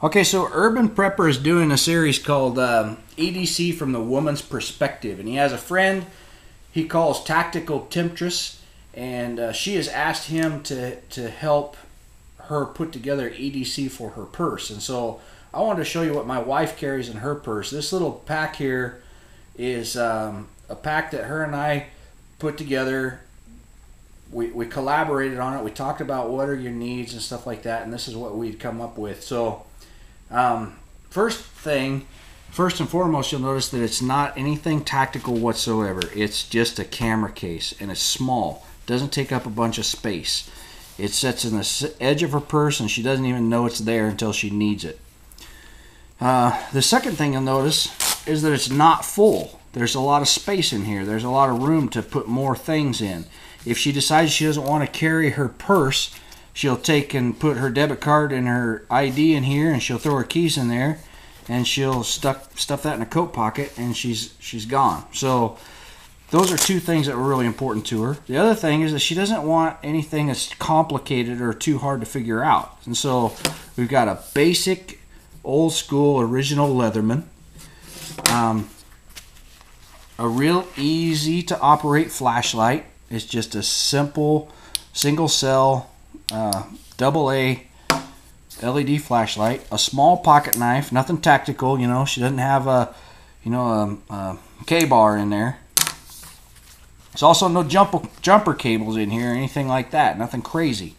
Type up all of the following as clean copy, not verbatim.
Okay, so Urban Prepper is doing a series called EDC from the woman's perspective, and he has a friend he calls Tactical Temptress, and she has asked him to help her put together EDC for her purse. And so I wanted to show you what my wife carries in her purse. This little pack here is a pack that her and I put together. We collaborated on it. We talked about what are your needs and stuff like that, and this is what we'd come up with. So first and foremost, you'll notice that it's not anything tactical whatsoever. It's just a camera case, and it's small. It doesn't take up a bunch of space. It sits in the edge of her purse, and she doesn't even know it's there until she needs it. The second thing you'll notice is that it's not full. There's a lot of space in here. There's a lot of room to put more things in. If she decides she doesn't want to carry her purse, she'll take and put her debit card and her ID in here, and she'll throw her keys in there, and she'll stuff that in a coat pocket, and she's gone. So those are two things that were really important to her. The other thing is that she doesn't want anything that's complicated or too hard to figure out. And so we've got a basic, old school, original Leatherman. A real easy to operate flashlight. It's just a simple single cell AA LED flashlight. A small pocket knife, nothing tactical. You know, she doesn't have a K-bar in there. There's also no jumper cables in here or anything like that. Nothing crazy.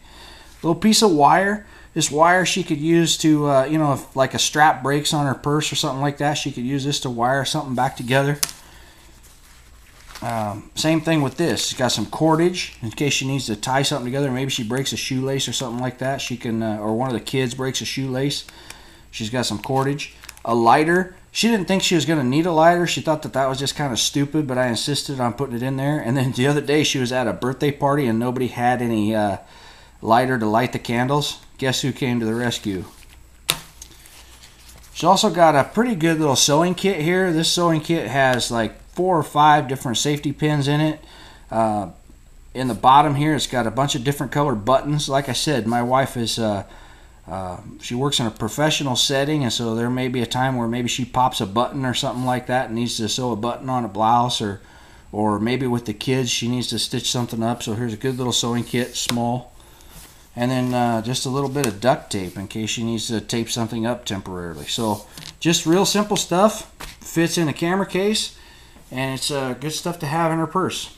Little piece of wire. This wire she could use to, if like a strap breaks on her purse or something like that, she could use this to wire something back together. Same thing with this. It's got some cordage in case she needs to tie something together. Maybe she breaks a shoelace or something like that. She can, or one of the kids breaks a shoelace. She's got some cordage. A lighter. She didn't think she was going to need a lighter. She thought that was just kind of stupid, but I insisted on putting it in there. And then the other day she was at a birthday party and nobody had any lighter to light the candles. Guess who came to the rescue? She also got a pretty good little sewing kit here. This sewing kit has like 4 or 5 different safety pins in it. In the bottom here, it's got a bunch of different colored buttons. Like I said, my wife is she works in a professional setting, and so there may be a time where maybe she pops a button or something like that and needs to sew a button on a blouse, or maybe with the kids she needs to stitch something up. So here's a good little sewing kit, small. And then just a little bit of duct tape in case she needs to tape something up temporarily. So just real simple stuff. Fits in a camera case, and it's good stuff to have in her purse.